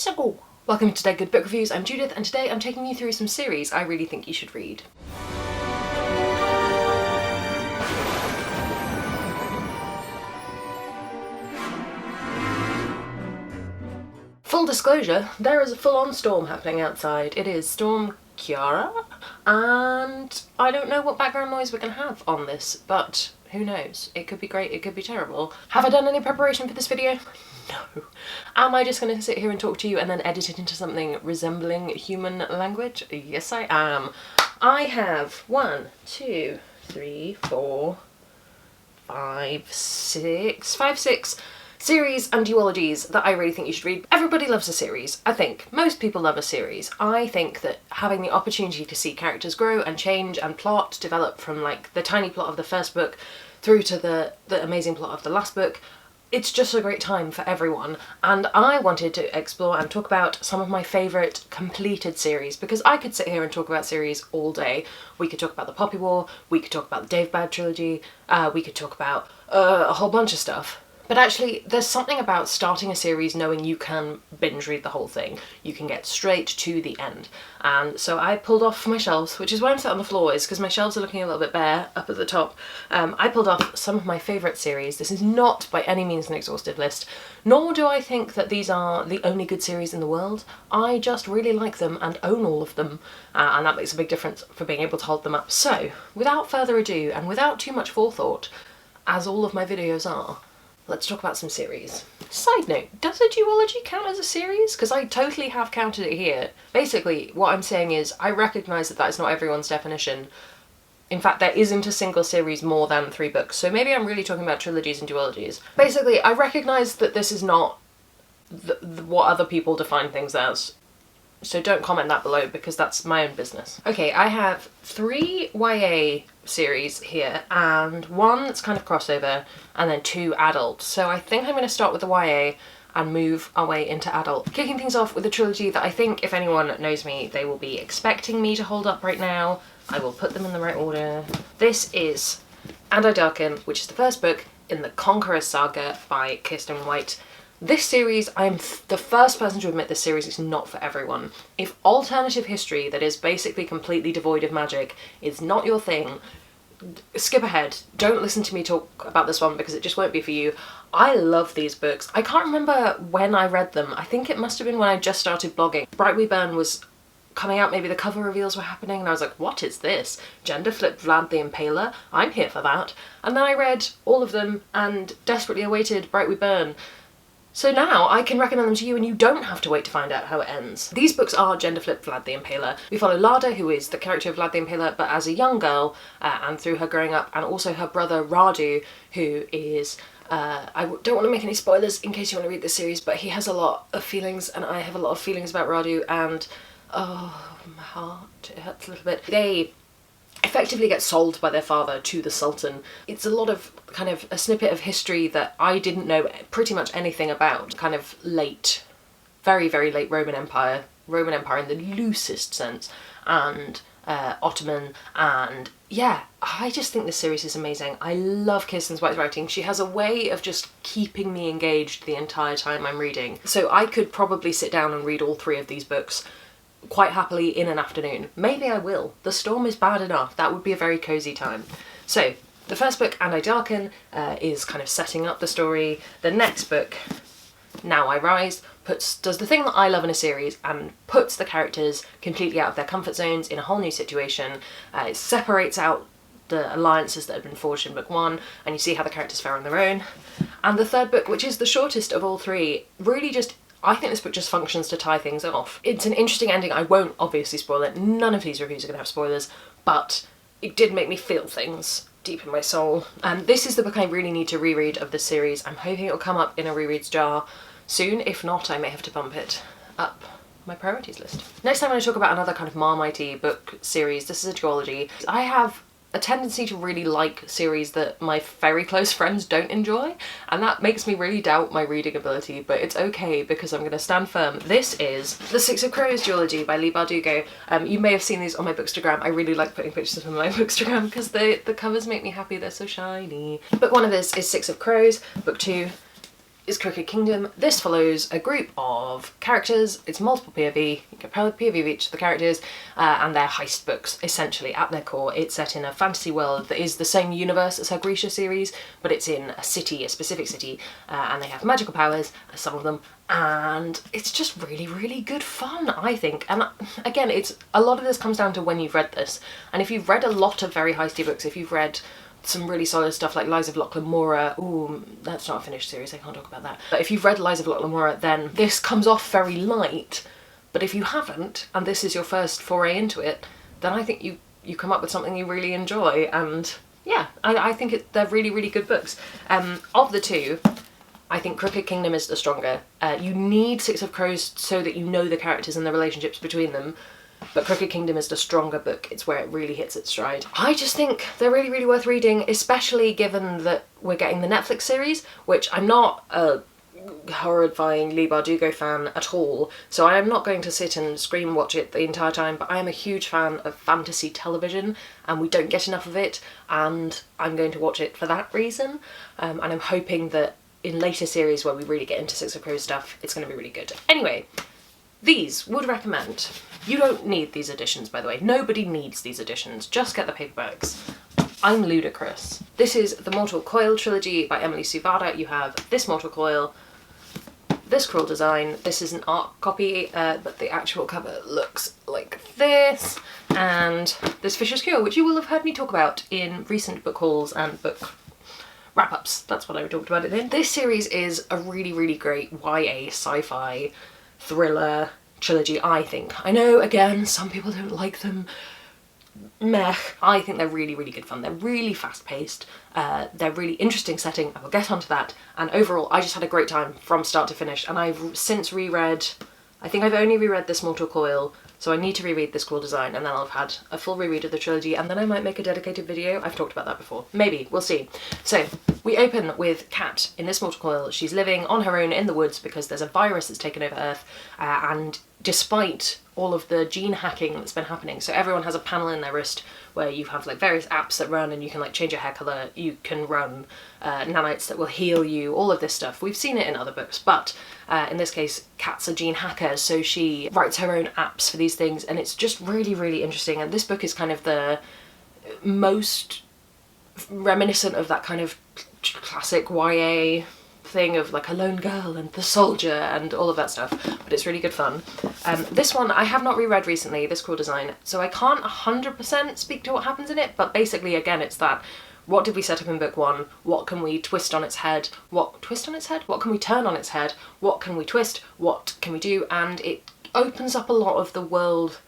minutes ago. Welcome to Dead Good Book Reviews. I'm Judith, and today I'm taking you through some series I really think you should read. Full disclosure, there is a full-on storm happening outside. It is Storm Kiara, and I don't know what background noise we're going to have on this, but who knows? It could be great, it could be terrible. Have I done any preparation for this video? No. Am I just going to sit here and talk to you and then edit it into something resembling human language? Yes, I am. I have 1, 2, 3, 4, 5, 6 series and duologies that I really think you should read. Everybody loves a series, I think. Most people love a series. I think that having the opportunity to see characters grow and change and plot develop from like the tiny plot of the first book through to the amazing plot of the last book, it's just a great time for everyone. And I wanted to explore and talk about some of my favourite completed series, because I could sit here and talk about series all day. We could talk about the Poppy War, we could talk about the Dave Bad trilogy, we could talk about a whole bunch of stuff. But actually, there's something about starting a series knowing you can binge read the whole thing. You can get straight to the end. And so I pulled off my shelves, which is why I'm sat on the floor, is because my shelves are looking a little bit bare up at the top. I pulled off some of my favourite series. This is not by any means an exhaustive list, nor do I think that these are the only good series in the world. I just really like them and own all of them, and that makes a big difference for being able to hold them up. So, without further ado, and without too much forethought, as all of my videos are, let's talk about some series. Side note, does a duology count as a series? Because I totally have counted it here. Basically, what I'm saying is, I recognise that is not everyone's definition. In fact, there isn't a single series more than 3 books, so maybe I'm really talking about trilogies and duologies. Basically, I recognise that this is not what other people define things as. So don't comment that below, because that's my own business. Okay, I have 3 YA series here, and 1 that's kind of crossover, and then 2 adult. So I think I'm going to start with the YA and move our way into adult. Kicking things off with a trilogy that I think, if anyone knows me, they will be expecting me to hold up right now. I will put them in the right order. This is And I Darken, which is the first book in the Conqueror's Saga by Kirsten White. This series, I'm the first person to admit this series is not for everyone. If alternative history that is basically completely devoid of magic is not your thing, skip ahead. Don't listen to me talk about this one because it just won't be for you. I love these books. I can't remember when I read them. I think it must have been when I just started blogging. Bright We Burn was coming out, maybe the cover reveals were happening, and I was like, what is this? Gender flip Vlad the Impaler? I'm here for that. And then I read all of them and desperately awaited Bright We Burn. So now I can recommend them to you and you don't have to wait to find out how it ends. These books are gender flip Vlad the Impaler. We follow Lada, who is the character of Vlad the Impaler, but as a young girl, and through her growing up, and also her brother Radu, who is, I don't want to make any spoilers in case you want to read this series, but he has a lot of feelings, and I have a lot of feelings about Radu, and oh, my heart, it hurts a little bit. They effectively get sold by their father to the Sultan. It's a lot of kind of a snippet of history that I didn't know pretty much anything about. Kind of late, very, very late Roman Empire in the loosest sense, and Ottoman, and yeah, I just think this series is amazing. I love Kirsten White's writing. She has a way of just keeping me engaged the entire time I'm reading. So I could probably sit down and read all 3 of these books quite happily in an afternoon. Maybe I will. The storm is bad enough. That would be a very cosy time. So, the first book, And I Darken, is kind of setting up the story. The next book, Now I Rise, does the thing that I love in a series and puts the characters completely out of their comfort zones in a whole new situation. It separates out the alliances that had been forged in book 1, and you see how the characters fare on their own. And the third book, which is the shortest of all 3, really just, I think this book just functions to tie things off. It's an interesting ending. I won't obviously spoil it. None of these reviews are going to have spoilers, but it did make me feel things deep in my soul. And this is the book I really need to reread of this series. I'm hoping it will come up in a rereads jar soon. If not, I may have to bump it up my priorities list. Next time I'm going to talk about another kind of Marmitey book series. This is a duology. I have a tendency to really like series that my very close friends don't enjoy, and that makes me really doubt my reading ability, but it's okay because I'm going to stand firm. This is The Six of Crows duology by Leigh Bardugo. You may have seen these on my Bookstagram. I really like putting pictures on my Bookstagram because the covers make me happy, they're so shiny. Book 1 of this is Six of Crows. Book 2 is Crooked Kingdom. This follows a group of characters. It's multiple POV, you get POV of each of the characters, and they're heist books, essentially, at their core. It's set in a fantasy world that is the same universe as her Grisha series, but it's in a city, a specific city, and they have magical powers, some of them, and it's just really, really good fun, I think. And again, it's a lot of this comes down to when you've read this, and if you've read a lot of very heisty books, if you've read some really solid stuff like Lies of Lachlan Mora. Ooh, that's not a finished series, I can't talk about that. But if you've read Lies of Lachlan Mora, then this comes off very light. But if you haven't, and this is your first foray into it, then I think you come up with something you really enjoy. And yeah, I think they're really, really good books. Of the two, I think Crooked Kingdom is the stronger. You need Six of Crows so that you know the characters and the relationships between them. But Crooked Kingdom is the stronger book. It's where it really hits its stride. I just think they're really, really worth reading, especially given that we're getting the Netflix series, which I'm not a horrifying Leigh Bardugo fan at all, so I am not going to sit and scream watch it the entire time, but I am a huge fan of fantasy television, and we don't get enough of it, and I'm going to watch it for that reason, and I'm hoping that in later series where we really get into Six of Crows stuff, it's going to be really good. Anyway, these would recommend. You don't need these editions, by the way. Nobody needs these editions. Just get the paperbacks. I'm ludicrous. This is the Mortal Coil trilogy by Emily Suvada. You have this Mortal Coil, this Cruel Design. This is an art copy, but the actual cover looks like this. And this Fisher's Cure, which you will have heard me talk about in recent book hauls and book wrap-ups. That's what I talked about it in. This series is a really, really great YA sci-fi thriller trilogy, I think. I know, again, some people don't like them. Meh. I think they're really, really good fun. They're really fast-paced. They're really interesting setting. I will get onto that. And overall, I just had a great time from start to finish. And I've since reread, I think I've only reread this Mortal Coil, so I need to reread this Cruel Design, and then I'll have had a full reread of the trilogy, and then I might make a dedicated video. I've talked about that before. Maybe. We'll see. So, we open with Kat in this Mortal Coil. She's living on her own in the woods because there's a virus that's taken over Earth, and despite all of the gene hacking that's been happening, so everyone has a panel in their wrist where you have like various apps that run, and you can like change your hair colour, you can run nanites that will heal you, all of this stuff. We've seen it in other books, but in this case, Kat's a gene hacker, so she writes her own apps for these things, and it's just really, really interesting. And this book is kind of the most reminiscent of that kind of classic YA thing of like a lone girl and the soldier and all of that stuff, but it's really good fun. This one I have not reread recently, this Cruel Design, so I can't 100% speak to what happens in it, but basically again it's that, what did we set up in book one? What can we twist on its head? What can we turn on its head? What can we twist? What can we do? And it opens up a lot of the world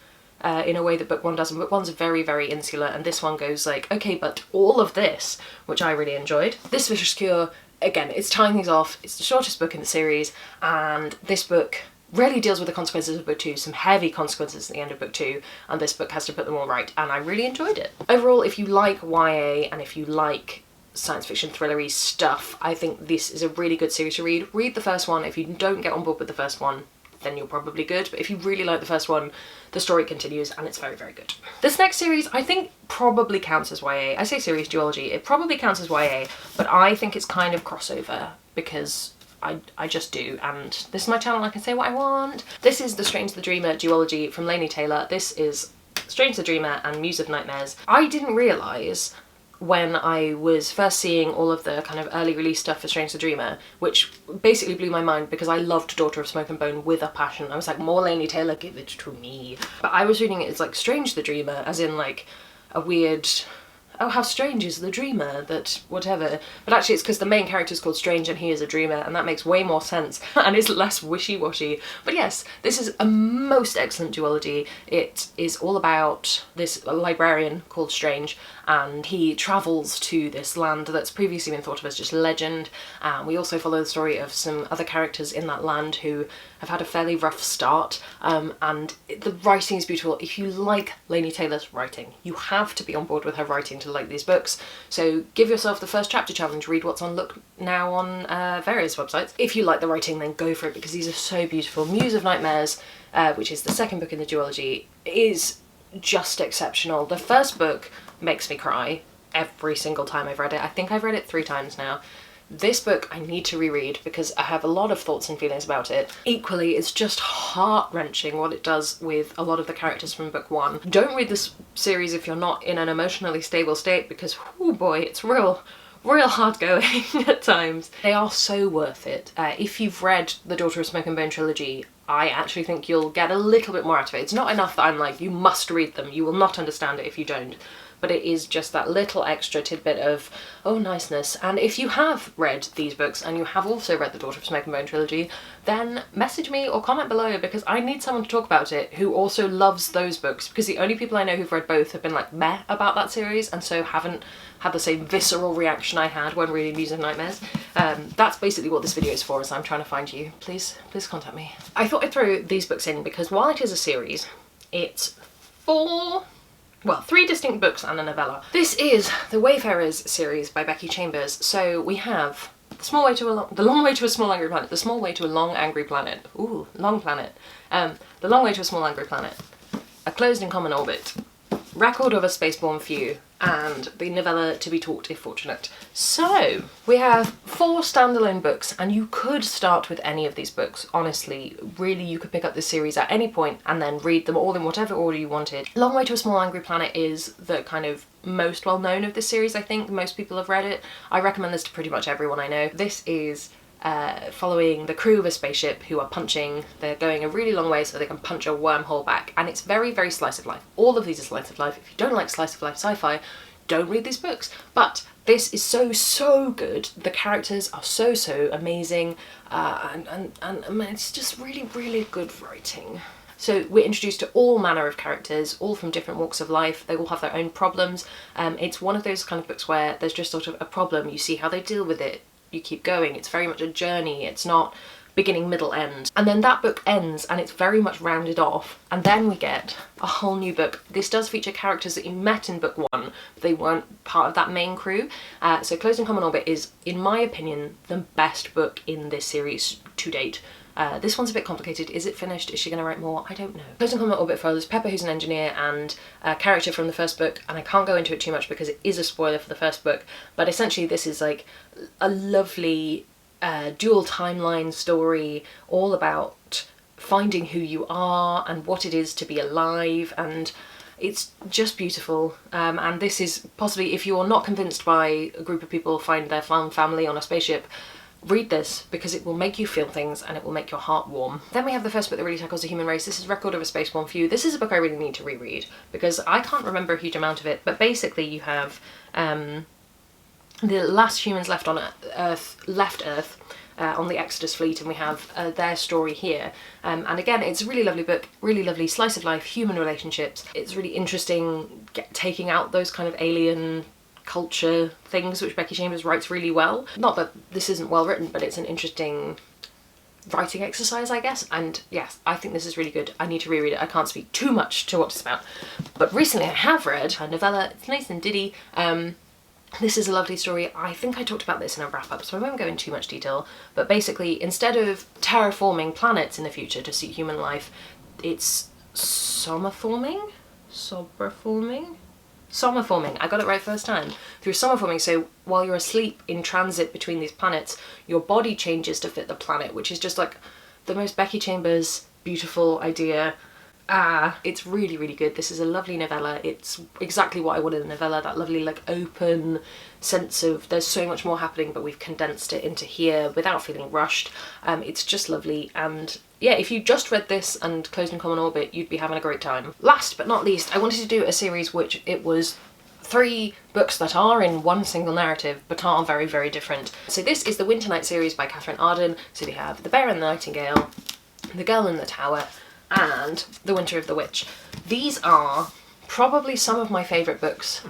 in a way that book one doesn't. Book one's very, very insular, and this one goes like, okay, but all of this, which I really enjoyed. This Vicious Cure, again, it's tying things off. It's the shortest book in the series, and this book really deals with the consequences of book two, some heavy consequences at the end of book two, and this book has to put them all right, and I really enjoyed it. Overall, if you like YA and if you like science fiction thrillery stuff, I think this is a really good series to read. Read the first one. If you don't get on board with the first one, then you're probably good, but if you really like the first one, the story continues and it's very, very good. This next series I think probably counts as YA. I say series duology, it probably counts as YA, but I think it's kind of crossover because I just do, and this is my channel, I can say what I want. This is the Strange the Dreamer duology from Laini Taylor. This is Strange the Dreamer and Muse of Nightmares. I didn't realise when I was first seeing all of the kind of early release stuff for Strange the Dreamer, which basically blew my mind because I loved Daughter of Smoke and Bone with a passion. I was like, more Laini Taylor, give it to me. But I was reading it as like Strange the Dreamer, as in like a weird, oh how strange is the dreamer, that whatever. But actually it's because the main character is called Strange and he is a dreamer, and that makes way more sense and is less wishy-washy. But yes, this is a most excellent duology. It is all about this librarian called Strange, and he travels to this land that's previously been thought of as just legend. We also follow the story of some other characters in that land who have had a fairly rough start, and the writing is beautiful. If you like Laini Taylor's writing, you have to be on board with her writing to like these books, so give yourself the first chapter challenge, read what's on look now on various websites. If you like the writing, then go for it because these are so beautiful. Muse of Nightmares, which is the second book in the duology, is just exceptional. The first book makes me cry every single time I've read it. I think I've read it 3 times now. This book I need to reread because I have a lot of thoughts and feelings about it. Equally, it's just heart-wrenching what it does with a lot of the characters from book 1. Don't read this series if you're not in an emotionally stable state because, oh boy, it's real hard going at times. They are so worth it. If you've read the Daughter of Smoke and Bone trilogy, I actually think you'll get a little bit more out of it. It's not enough that I'm like, you must read them. You will not understand it if you don't. But it is just that little extra tidbit of, oh, niceness. And if you have read these books and you have also read the Daughter of Smoke and Bone trilogy, then message me or comment below because I need someone to talk about it who also loves those books, because the only people I know who've read both have been like meh about that series and so haven't had the same visceral reaction I had when reading Muse of Nightmares. That's basically what this video is for, is I'm trying to find you. Please contact me. I thought I'd throw these books in because while it is a series, it's 3 distinct books and a novella. This is the Wayfarers series by Becky Chambers. So we have The Long Way to a Small Angry Planet, The Small Way to a Long Angry Planet, ooh, long planet, The Long Way to a Small Angry Planet, A Closed and Common Orbit, Record of a Spaceborne Few, and the novella To Be Taught If Fortunate. So we have 4 standalone books, and you could start with any of these books. Honestly, really, you could pick up this series at any point and then read them all in whatever order you wanted. Long Way to a Small Angry Planet is the kind of most well known of this series. I think most people have read it. I recommend this to pretty much everyone I know. This is following the crew of a spaceship who are they're going a really long way so they can punch a wormhole back, and it's very, very slice of life. All of these are slice of life. If you don't like slice of life sci-fi, don't read these books. But this is so good. The characters are so amazing, and it's just really, really good writing. So we're introduced to all manner of characters, all from different walks of life. They all have their own problems. It's one of those kind of books where there's just sort of a problem, you see how they deal with it, you keep going. It's very much a journey. It's not beginning, middle, end. And then that book ends and it's very much rounded off, and then we get a whole new book. This does feature characters that you met in book 1, but they weren't part of that main crew. So Closed and Common Orbit is, in my opinion, the best book in this series to date. This one's a bit complicated. Is it finished? Is she going to write more? I don't know. Closed and Common Orbit follows Pepper, who's an engineer, and a character from the first book, and I can't go into it too much because it is a spoiler for the first book, but essentially this is like a lovely dual timeline story all about finding who you are and what it is to be alive, and it's just beautiful. And this is possibly, if you're not convinced by a group of people find their family on a spaceship, read this because it will make you feel things and it will make your heart warm. Then we have the first book that really tackles the human race. This is Record of a Spaceborne Few. This is a book I really need to reread because I can't remember a huge amount of it, but basically you have the last humans left Earth on the Exodus fleet, and we have their story here. And again, it's a really lovely book, really lovely slice of life, human relationships. It's really interesting taking out those kind of alien culture things, which Becky Chambers writes really well. Not that this isn't well written, but it's an interesting writing exercise, I guess. And yes, I think this is really good. I need to reread it. I can't speak too much to what it's about. But recently I have read a novella. It's nice and diddy. This is a lovely story. I think I talked about this in a wrap-up, so I won't go into too much detail. But basically, instead of terraforming planets in the future to suit human life, it's sommerforming? Sommerforming, I got it right first time. Through sommerforming, so while you're asleep in transit between these planets, your body changes to fit the planet, which is just like the most Becky Chambers beautiful idea. It's really, really good. This is a lovely novella. It's exactly what I wanted in a novella, that lovely like open sense of there's so much more happening but we've condensed it into here without feeling rushed. It's just lovely, and yeah, if you just read this and Closed and Common Orbit, you'd be having a great time. Last but not least, I wanted to do a series which it was 3 books that are in one single narrative but are very, very different. So this is the Winter Night series by Catherine Arden. So we have The Bear and the Nightingale, The Girl in the Tower, and The Winter of the Witch. These are probably some of my favourite books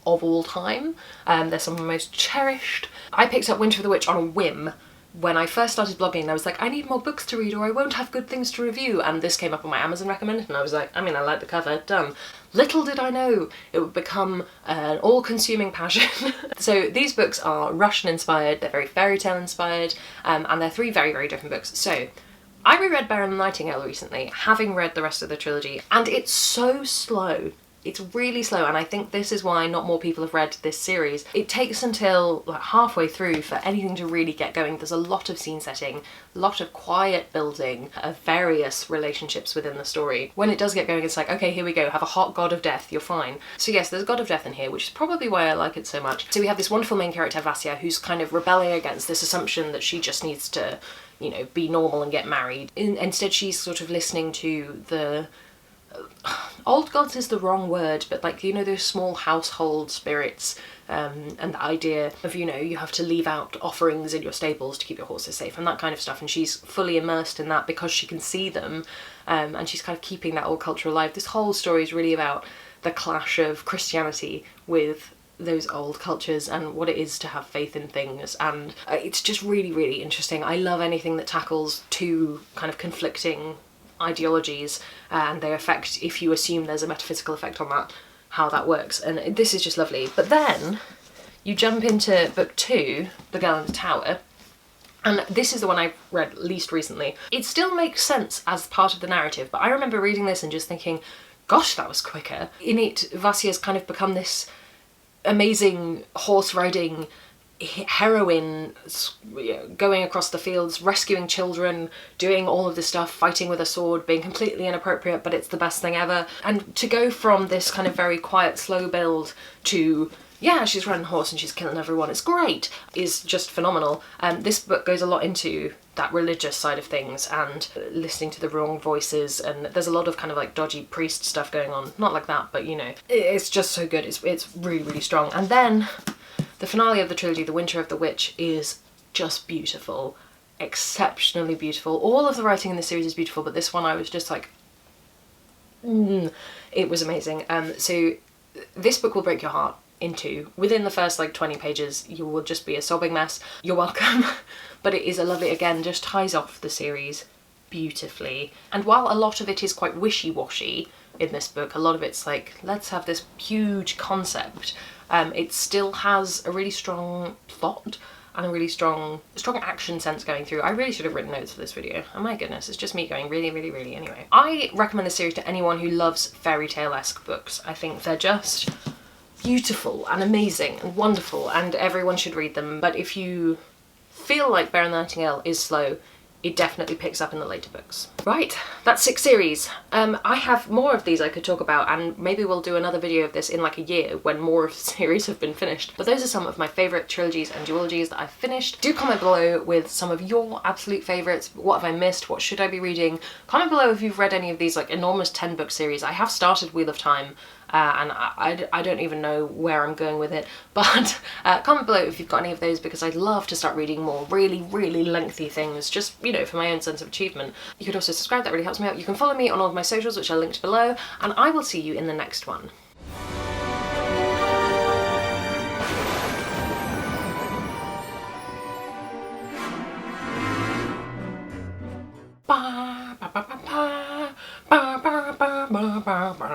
of all time. They're some of my most cherished. I picked up Winter of the Witch on a whim when I first started blogging, and I was like, I need more books to read or I won't have good things to review, and this came up on my Amazon recommended and I was like, I mean, I like the cover, done. Little did I know it would become an all-consuming passion. So these books are Russian inspired, they're very fairy tale inspired, and they're 3 very, very different books. So I reread Bear and the Nightingale recently, having read the rest of the trilogy, and it's so slow. It's really slow, and I think this is why not more people have read this series. It takes until like halfway through for anything to really get going. There's a lot of scene setting, a lot of quiet building of various relationships within the story. When it does get going, it's like, okay, here we go, have a hot god of death, you're fine. So yes, there's a god of death in here, which is probably why I like it so much. So we have this wonderful main character, Vasya, who's kind of rebelling against this assumption that she just needs to, you know, be normal and get married. Instead, she's sort of listening to the old gods is the wrong word, but like, you know, those small household spirits, and the idea of, you know, you have to leave out offerings in your stables to keep your horses safe and that kind of stuff, and she's fully immersed in that because she can see them, and she's kind of keeping that old culture alive. This whole story is really about the clash of Christianity with those old cultures and what it is to have faith in things, and it's just really, really interesting. I love anything that tackles two kind of conflicting ideologies and their effect, if you assume there's a metaphysical effect on that, how that works, and this is just lovely. But then you jump into book 2, The Girl in the Tower, and this is the one I've read least recently. It still makes sense as part of the narrative, but I remember reading this and just thinking, gosh, that was quicker. In it, Vasya's kind of become this amazing horse riding heroine, going across the fields, rescuing children, doing all of this stuff, fighting with a sword, being completely inappropriate, but it's the best thing ever. And to go from this kind of very quiet, slow build to, yeah, she's riding a horse and she's killing everyone, it's great, is just phenomenal. This book goes a lot into that religious side of things and listening to the wrong voices, and there's a lot of kind of like dodgy priest stuff going on. Not like that, but you know, it's just so good. It's really, really strong. And then the finale of the trilogy, The Winter of the Witch, is just beautiful. Exceptionally beautiful. All of the writing in this series is beautiful, but this one I was just like, it was amazing. So this book will break your heart in two. Within the first like 20 pages, you will just be a sobbing mess. You're welcome. But it is a lovely, again, just ties off the series beautifully. And while a lot of it is quite wishy-washy in this book, a lot of it's like, let's have this huge concept, it still has a really strong plot and a really strong action sense going through. I really should have written notes for this video. Oh my goodness, it's just me going really, really, really. Anyway, I recommend this series to anyone who loves fairy tale-esque books. I think they're just beautiful and amazing and wonderful, and everyone should read them. But if you feel like Bear and the Nightingale is slow, it definitely picks up in the later books. Right, that's 6 series. I have more of these I could talk about, and maybe we'll do another video of this in like a year when more of the series have been finished. But those are some of my favourite trilogies and duologies that I've finished. Do comment below with some of your absolute favourites. What have I missed? What should I be reading? Comment below if you've read any of these like enormous 10-book series. I have started Wheel of Time, and I don't even know where I'm going with it, but comment below if you've got any of those, because I'd love to start reading more really, really lengthy things, just, you know, for my own sense of achievement. You could also subscribe, that really helps me out. You can follow me on all of my socials, which are linked below, and I will see you in the next one. Ba ba ba ba ba ba ba ba ba ba ba.